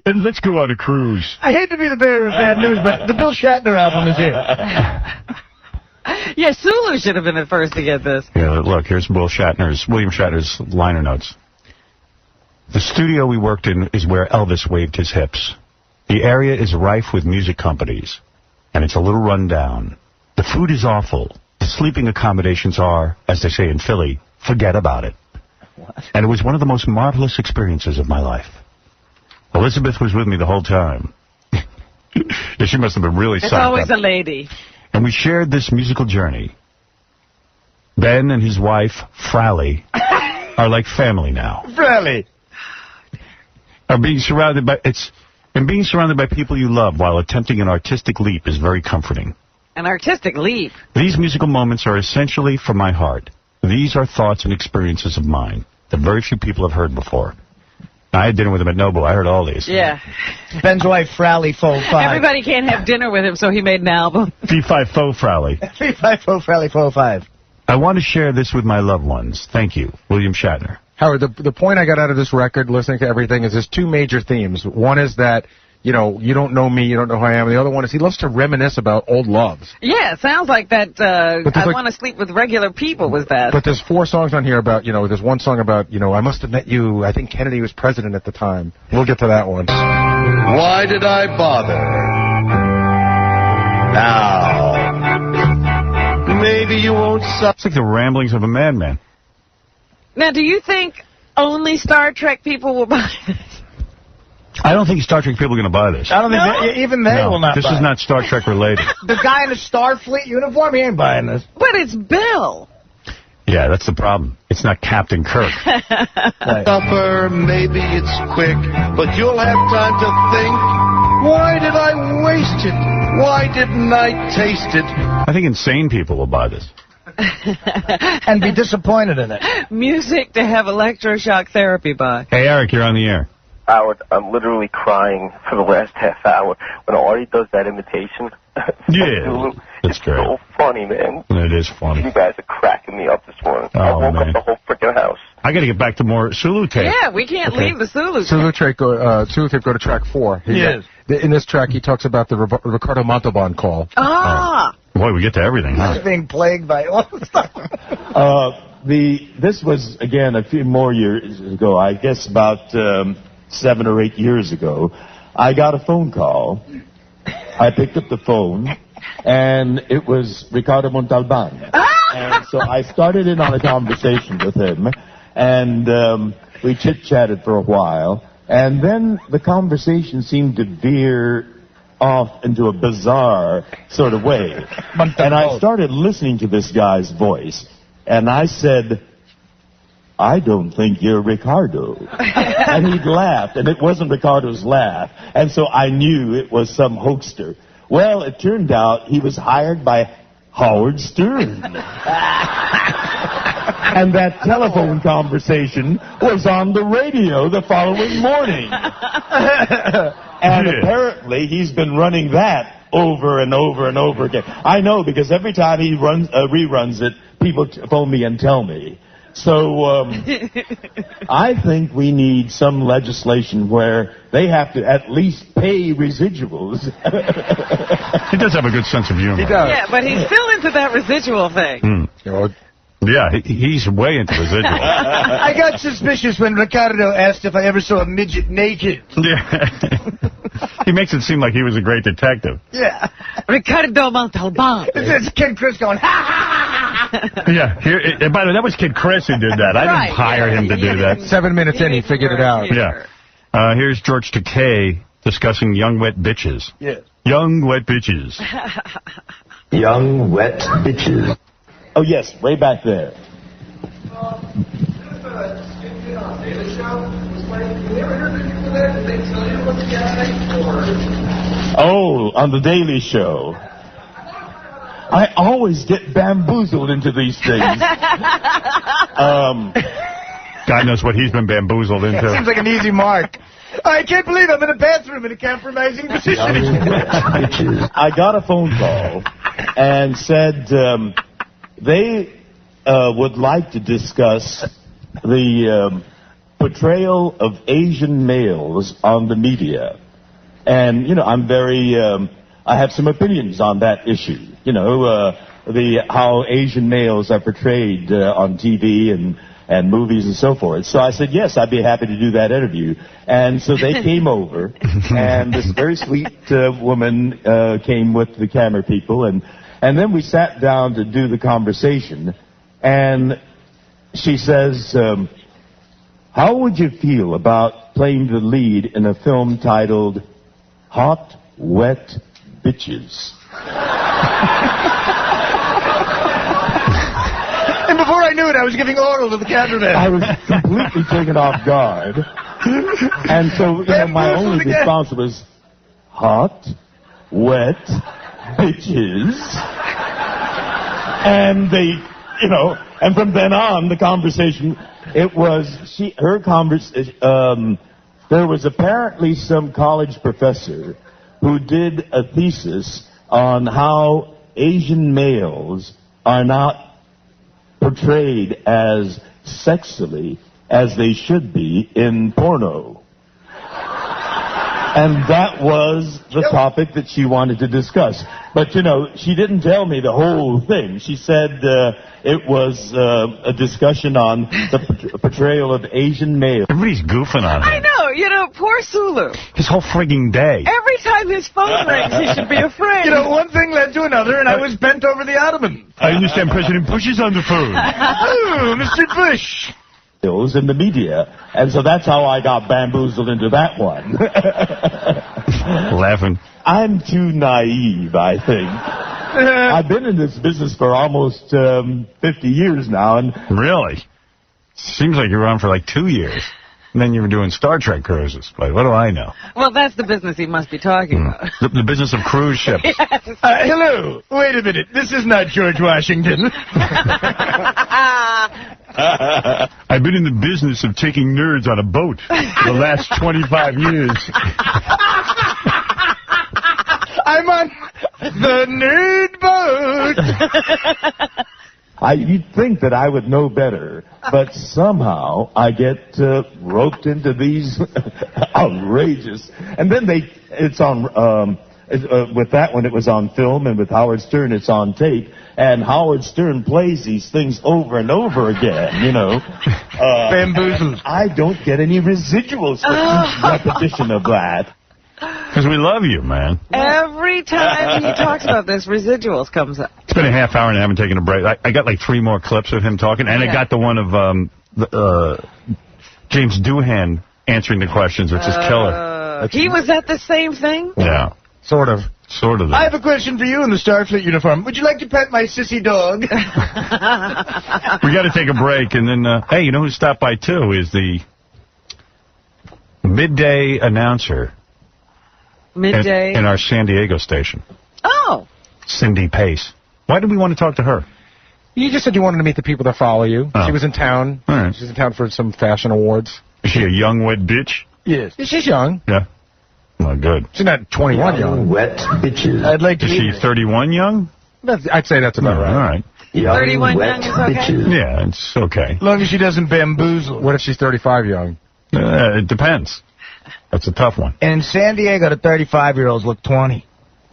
And let's go on a cruise. I hate to be the bearer of bad news, but the Bill Shatner album is here. Yeah, Sulu should have been the first to get this. Yeah, look, here's William Shatner's liner notes. The studio we worked in is where Elvis waved his hips. The area is rife with music companies, and it's a little run down. The food is awful. The sleeping accommodations are, as they say in Philly, forget about it. What? And it was one of the most marvelous experiences of my life. Elizabeth was with me the whole time. She must have been really psyched up. It's always a lady. And we shared this musical journey. Ben and his wife, Frally, are like family now. Frally. Being surrounded by people you love while attempting an artistic leap is very comforting. An artistic leap. These musical moments are essentially from my heart. These are thoughts and experiences of mine that very few people have heard before. I had dinner with him at Nobu. I heard all these. Yeah. Ben's wife, Frally, Faux 5. Everybody can't have dinner with him, so he made an album. 3-5 Faux Frally. 3-5 Faux Frally, Faux 5. I want to share this with my loved ones. Thank you, William Shatner. Howard, the point I got out of this record, listening to everything, is there's two major themes. One is that, you know, you don't know me, you don't know who I am. And the other one is he loves to reminisce about old loves. Yeah, it sounds like that I Want to Sleep with Regular People was that. But there's 4 songs on here about, you know, there's one song about, you know, I must have met you. I think Kennedy was president at the time. We'll get to that one. Why did I bother? Now, maybe you won't stop. It's like the ramblings of a madman. Now, do you think only Star Trek people will buy this? I don't think Star Trek people are going to buy this. I don't think even they will not this buy is not Star Trek related. The guy in the Starfleet uniform, he ain't buying this. But it's Bill. Yeah, that's the problem. It's not Captain Kirk. Supper, maybe it's quick, but you'll have time to think. Why did I waste it? Why didn't I taste it? I think insane people will buy this. And be disappointed in it. Music to have electroshock therapy by. Hey, Eric, you're on the air. Howard, I'm literally crying for the last half hour when Artie does that imitation. Yeah, that's it's great. so funny, man. It is funny. You guys are cracking me up this morning. I woke up the whole freaking house. I got to get back to more Sulu tape. Yeah, we can't leave the Sulu tape. Sulu tape go to track 4. Yes. In this track, he talks about the Ricardo Montalban call. Ah. Boy, we get to everything, huh? He's being plagued by all the stuff. This was, again, a few more years ago, I guess about 7 or 8 years ago. I got a phone call. I picked up the phone, and it was Ricardo Montalban. And so I started in on a conversation with him, and we chit-chatted for a while, and then the conversation seemed to veer off into a bizarre sort of way. And I started listening to this guy's voice, and I said, I don't think you're Ricardo. And he laughed, and it wasn't Ricardo's laugh. And so I knew it was some hoaxer. Well, it turned out he was hired by Howard Stern. And that telephone conversation was on the radio the following morning. And apparently he's been running that over and over and over again. I know, because every time he reruns it, people phone me and tell me. So I think we need some legislation where they have to at least pay residuals. He does have a good sense of humor. He does. Yeah, but he's still into that residual thing. Yeah, he's way into residual. I got suspicious when Ricardo asked if I ever saw a midget naked. Yeah. He makes it seem like he was a great detective. Yeah. Ricardo Montalban. It's Kid Chris going, ha ha ha. Yeah. By the way, that was Kid Chris who did that. I didn't hire him to do that. 7 minutes in, he figured it out. Yeah. Here's George Takei discussing young wet bitches. Yeah. Young wet bitches. Young wet bitches. Oh, yes, way back there. Oh, on the Daily Show. I always get bamboozled into these things. God knows what he's been bamboozled into. It seems like an easy mark. I can't believe I'm in a bathroom in a compromising position. I got a phone call and said they would like to discuss the portrayal of Asian males on the media. And, you know, I'm very, I have some opinions on that issue. You know, how Asian males are portrayed on TV and movies and so forth. So I said, yes, I'd be happy to do that interview. And so they came over, and this very sweet woman came with the camera people, and then we sat down to do the conversation, and she says, how would you feel about playing the lead in a film titled Hot Wet Bitches? doing? I was giving oral to the cameraman. I was completely taken off guard. And so, my only response was, hot, wet, bitches. And they, and from then on, the conversation, it was, there was apparently some college professor who did a thesis on how Asian males are not portrayed as sexily as they should be in porno. And that was the topic that she wanted to discuss. But, she didn't tell me the whole thing. She said it was a discussion on the portrayal of Asian males. Everybody's goofing on him. I know, poor Sulu. His whole frigging day. Every time his phone rings, he should be afraid. One thing led to another, and I was bent over the ottoman. I understand President Bush is on the phone. Oh, Mr. Bush. In the media, and so that's how I got bamboozled into that one. Laughing. I'm too naive, I think. I've been in this business for almost 50 years now, and really, seems like you were on for like 2 years, and then you were doing Star Trek cruises. But what do I know? Well, that's the business he must be talking about. The business of cruise ships. Yes. Hello. Wait a minute. This is not George Washington. I've been in the business of taking nerds on a boat for the last 25 years. I'm on the nerd boat. You'd think that I would know better, but somehow I get roped into these outrageous. And then it's on, with that one it was on film, and with Howard Stern it's on tape. And Howard Stern plays these things over and over again, Bamboozled. I don't get any residuals for each repetition of that. Because we love you, man. Every time he talks about this, residuals comes up. It's been a half hour and I haven't taken a break. I got like 3 more clips of him talking, and I got the one of James Doohan answering the questions, which is killer. He was at the same thing? Yeah. Sort of. I have a question for you in the Starfleet uniform. Would you like to pet my sissy dog? We got to take a break, and then, hey, you know who stopped by, too, is the midday announcer. Midday? In our San Diego station. Oh. Cindy Pace. Why did we want to talk to her? You just said you wanted to meet the people that follow you. Oh. She was in town. All right. She's in town for some fashion awards. Is she a young, wet bitch? Yes. She's young. Yeah. Well, good. She's not 21 young. Wet bitches. I'd like to. Is she 31 young? I'd say that's about right. All right. 31 young is okay? Bitches. Yeah, it's okay. As long as she doesn't bamboozle. What if she's 35 young? It depends. That's a tough one. In San Diego, the 35-year-olds look 20.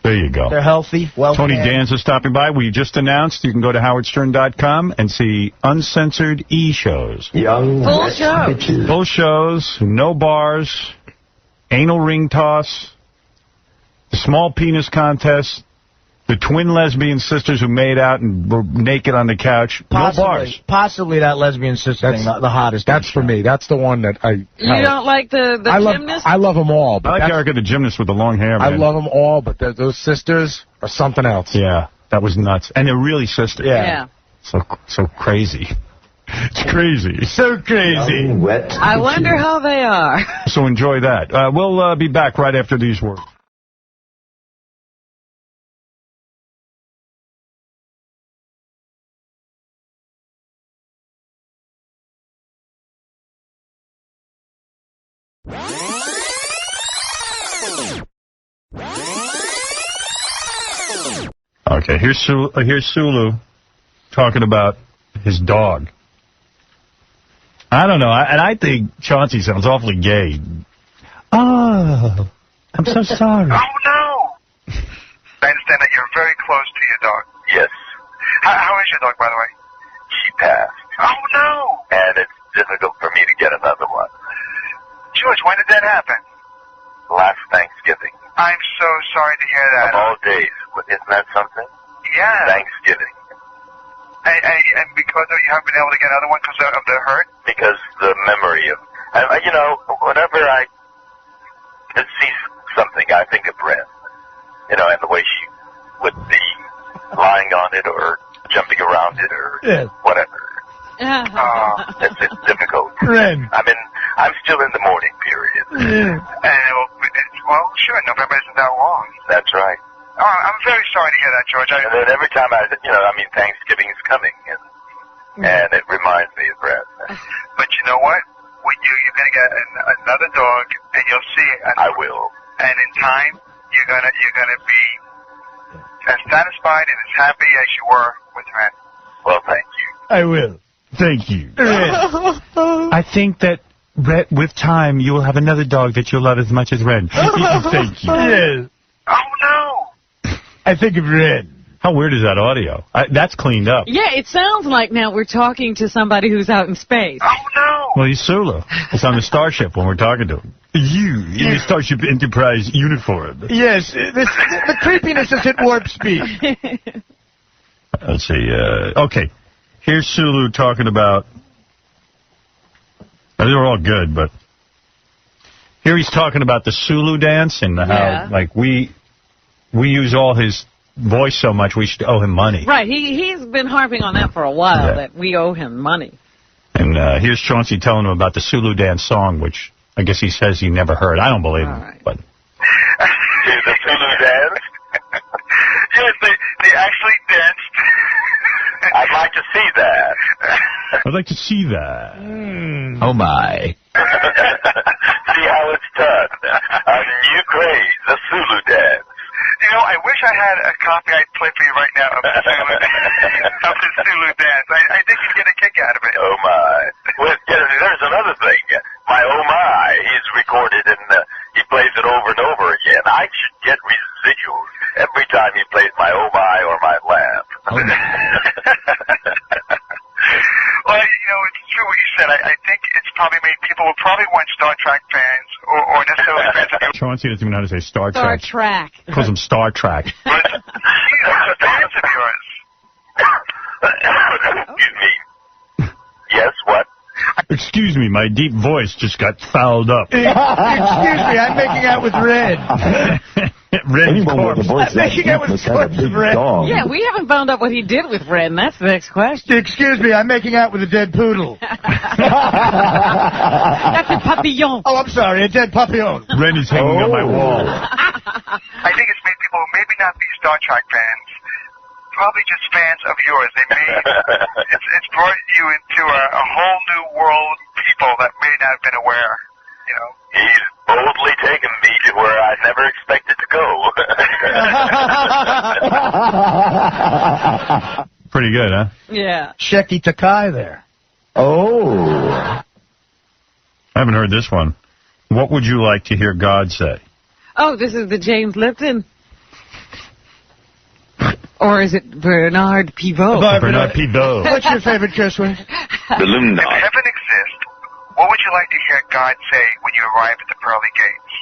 There you go. They're healthy, well-fed. Tony Danza stopping by. We just announced you can go to howardstern.com and see uncensored e-shows. Full shows. Bitches. Full shows, no bars, anal ring toss, the small penis contest, the twin lesbian sisters who made out and were naked on the couch. Possibly, no bars. Possibly that lesbian sister thing, the hottest. That's for me. That's the one that I... You don't like the gymnast? I love them all. But I like Erica the gymnast with the long hair, man. I love them all, but those sisters are something else. Yeah, that was nuts. And they're really sisters. Yeah. So crazy. It's crazy. So crazy. Wet. I wonder how they are. So enjoy that. We'll be back right after these words. Okay, here's Sulu talking about his dog. I don't know, and I think Chauncey sounds awfully gay. Oh, I'm so sorry. Oh, no! I understand that you're very close to your dog. Yes. How is your dog, by the way? She passed. Oh, no! And it's difficult for me to get another one. George, when did that happen? Last Thanksgiving. I'm so sorry to hear that. Of all days. Isn't that something? Yeah. Thanksgiving. And because you haven't been able to get another one because of the hurt? Because the memory of... whenever I see something, I think of Bryn. And the way she would be lying on it or jumping around it or whatever. It's difficult. Ren. I'm still in the mourning period. Well, sure, November isn't that long. That's right. Oh, I'm very sorry to hear that, George. And then every time Thanksgiving is coming, and it reminds me of Brad. But you know what? You're going to get another dog, and you'll see it. I will. And in time, you're gonna be as satisfied and as happy as you were with Ren. Well, thank you. I will. Thank you. Ren. I think that with time, you will have another dog that you'll love as much as Ren. Thank you. Yes. Oh, no. I think of Ren. How weird is that audio? That's cleaned up. Yeah, it sounds like now we're talking to somebody who's out in space. Oh, no. Well, he's Sulu. It's on the Starship when we're talking to him. You, in the Starship Enterprise uniform. Yes, the creepiness is at warp speed. Let's see. Okay, here's Sulu talking about... They were all good, but... Here he's talking about the Sulu dance and how, like, we use all his voice so much we should owe him money. Right, he's been harping on that for a while, that we owe him money. And here's Chauncey telling him about the Sulu dance song, which I guess he says he never heard. I don't believe him, but... The Sulu dance? Yes, they actually danced. I'd like to see that. I'd like to see that. Oh, my. See how it's done. A new craze, the Sulu dance. You know, I wish I had a copy I'd play for you right now of the Sulu dance. I think you'd get a kick out of it. Oh, my. Well, there's another thing. My oh, my, he's recorded and he plays it over and over again. I should get residuals every time he plays my oh, my or my laugh. Well, it's true what you said. I think it's probably made people who probably weren't Star Trek fans or necessarily fans of Chauncey doesn't even know how to say Star Star Trek. Trek. He calls him Star Trek. fans of yours. Excuse me. Yes, what? Excuse me, my deep voice just got fouled up. Excuse me, I'm making out with Red. Red's corpse. I'm making out with the corpse of Red. Yeah, we haven't found out what he did with Red, and that's the next question. Excuse me, I'm making out with a dead poodle. That's a papillon. Oh, I'm sorry, a dead papillon. Red is hanging on my wall. I think it's made people who maybe not be Star Trek fans, probably just fans of yours. It's brought you into a whole new world of people that may not have been aware, you know. He's boldly taken me to where I never expected to go. Pretty good, huh? Yeah. Shecky Takei there. Oh. I haven't heard this one. What would you like to hear God say? Oh, this is the James Lipton. Or is it Bernard Pivot? Bernard Pivot. What's your favorite curse word? Balloon If heaven exists, what would you like to hear God say when you arrive at the pearly gates?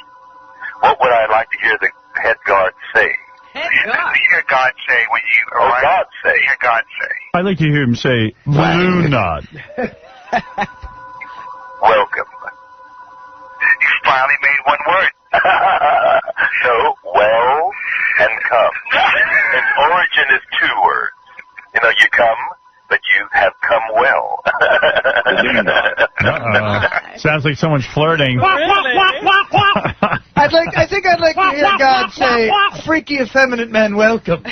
What would I like to hear the head guard say? Hear God say when you arrive. God say. Hear God say. I'd like to hear him say, balloon nod. Welcome. You finally made one word. No, well and come. Its origin is two words. You know, you come, but you have come well. Sounds like someone's flirting. I think I'd like to hear God say, freaky effeminate man, welcome. Oh,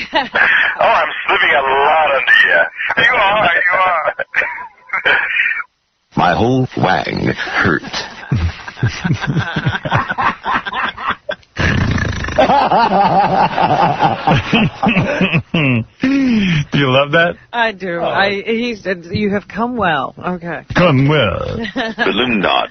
I'm slipping a lot under you. You are. My whole wang hurt. Do you love that? I do. He said, you have come well. Okay. Come well. Balloon nod.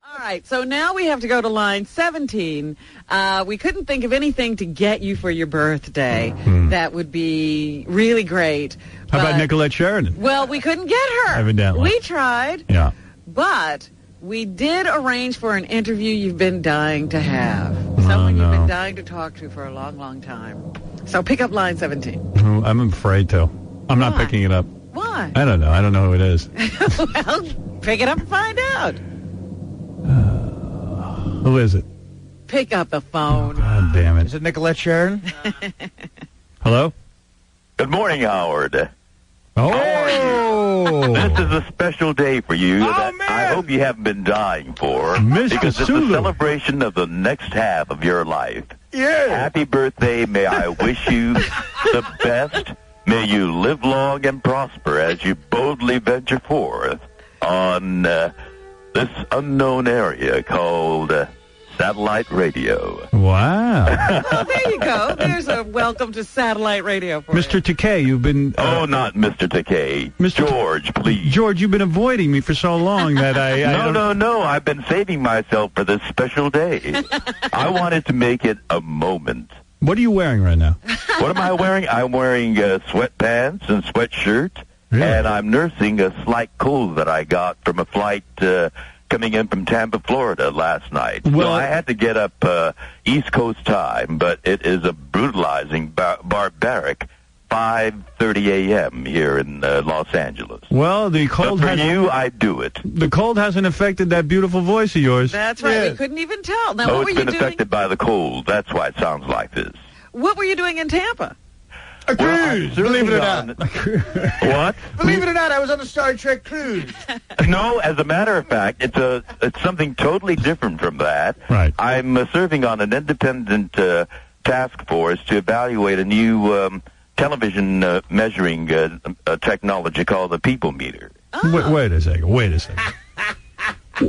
All right, so now we have to go to line 17. We couldn't think of anything to get you for your birthday that would be really great. How about Nicolette Sheridan? Well, we couldn't get her. Evidently. We tried. Yeah. But we did arrange for an interview you've been dying to have. Someone you've been dying to talk to for a long, long time. So pick up line 17. I'm afraid to. I'm not picking it up. Why? I don't know. I don't know who it is. Well, pick it up and find out. Who is it? Pick up the phone. God damn it. Is it Nicolette Sharon? Hello? Good morning, Howard. Oh! How are you? This is a special day for you that I hope you haven't been dying for. Mr. Because it's Sulu. a celebration of the next half of your life. Yeah. Happy birthday. May I wish you the best. May you live long and prosper as you boldly venture forth on this unknown area called satellite radio. Wow. Oh, there you go. There's a welcome to satellite radio for Mr. Takei, you've been... Oh, not Mr. Takei. Mr. George, please. George, you've been avoiding me for so long that No. I've been saving myself for this special day. I wanted to make it a moment. What are you wearing right now? What am I wearing? I'm wearing sweatpants and sweatshirt, and I'm nursing a slight cold that I got from a flight coming in from Tampa, Florida last night. Well, so I had to get up East Coast time, but it is a brutalizing, barbaric 5:30 a.m. here in Los Angeles. Well, the cold but for you, I do it. The cold hasn't affected that beautiful voice of yours. That's right. We couldn't even tell. Now, what were it's you been doing? affected by the cold. That's why it sounds like this. What were you doing in Tampa? A cruise, believe it or not. What? Believe it or not, I was on a Star Trek cruise. No, as a matter of fact, it's something totally different from that. Right. I'm serving on an independent task force to evaluate a new television measuring technology called the people meter. Wait a second.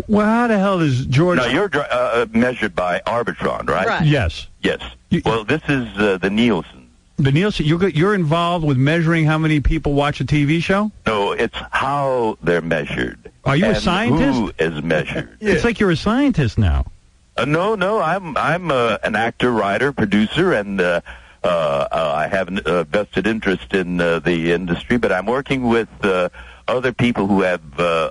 Well, how the hell is George... Now, you're measured by Arbitron, right? Yes. Yes. Well, this is the Nielsen. The Nielsen, you're involved with measuring how many people watch a TV show? No, it's how they're measured. Are you a and scientist? Who is measured? It's like you're a scientist now. No, I'm an actor, writer, producer, and I have a vested interest in the industry, but I'm working with other people who have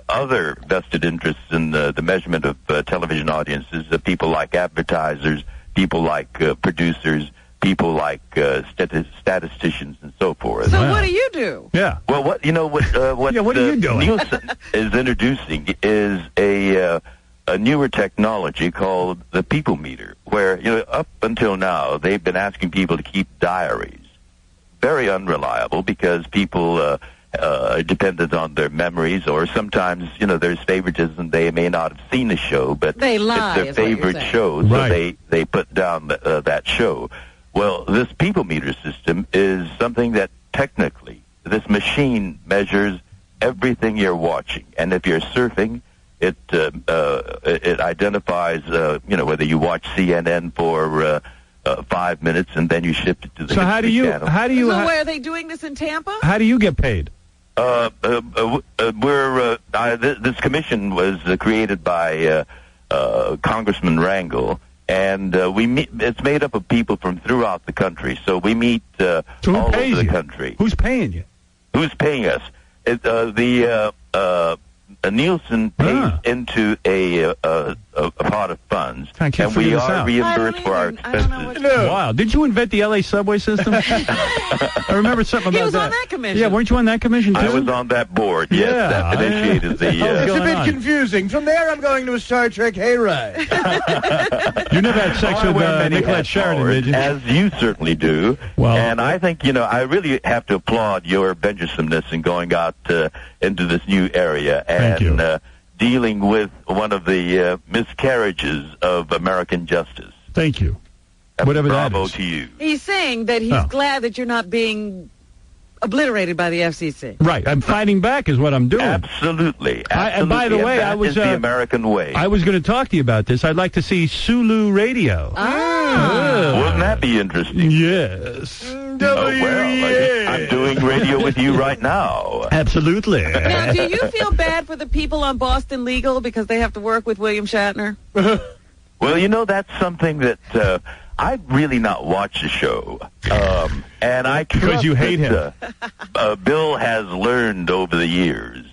other vested interests in the measurement of television audiences, people like advertisers, people like producers, people like statisticians and so forth. So what do you do? Yeah. Well, what do you do? Nielsen is introducing is a newer technology called the people meter, where up until now they've been asking people to keep diaries. Very unreliable because people are dependent on their memories, or sometimes there's favoritism. They may not have seen the show, but they lie, it's their favorite show, so they put down that show. Well, this people meter system is something that technically this machine measures everything you're watching, and if you're surfing, it identifies whether you watch CNN for 5 minutes and then you shift it to the channel. So where are they doing this in Tampa? How do you get paid? This commission was created by Congressman Rangel. And we meet. It's made up of people from throughout the country. So we meet all over the country. Who's paying you? Who's paying us? Nielsen pays into a pot of funds, and we are reimbursed for our expenses. Wow! Did you invent the L.A. subway system? I remember something about that. He was on that commission. Yeah, weren't you on that commission too? I was on that board. Yes, that initiated the. It's a bit confusing. From there, I'm going to a Star Trek hayride. You never had sex with Nicolette Sheridan, did you? As you certainly do. Well, and I think I really have to applaud your venturesomeness in going out into this new area and dealing with one of the miscarriages of American justice. Thank you. Whatever that is. Bravo to you. He's saying that he's glad that you're not being obliterated by the FCC. Right. I'm fighting back is what I'm doing. Absolutely. And by the way, that is the American way. I was going to talk to you about this. I'd like to see Sulu Radio. Wouldn't that be interesting? Yes. I'm doing radio with you right now. Absolutely. Now, do you feel bad for the people on Boston Legal because they have to work with William Shatner? Well, that's something that I've really not watched the show. And I trust because you hate him. Bill has learned over the years.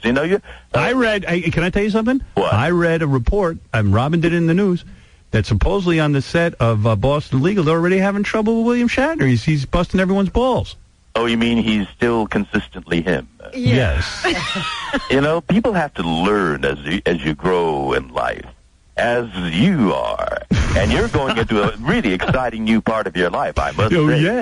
I read, can I tell you something? What? I read a report, and Robin did it in the news, that supposedly on the set of Boston Legal, they're already having trouble with William Shatner. He's busting everyone's balls. Oh, you mean he's still consistently him? Yes. You know, people have to learn as you grow in life, as you are. And you're going into a really exciting new part of your life, I must say. Oh, yeah.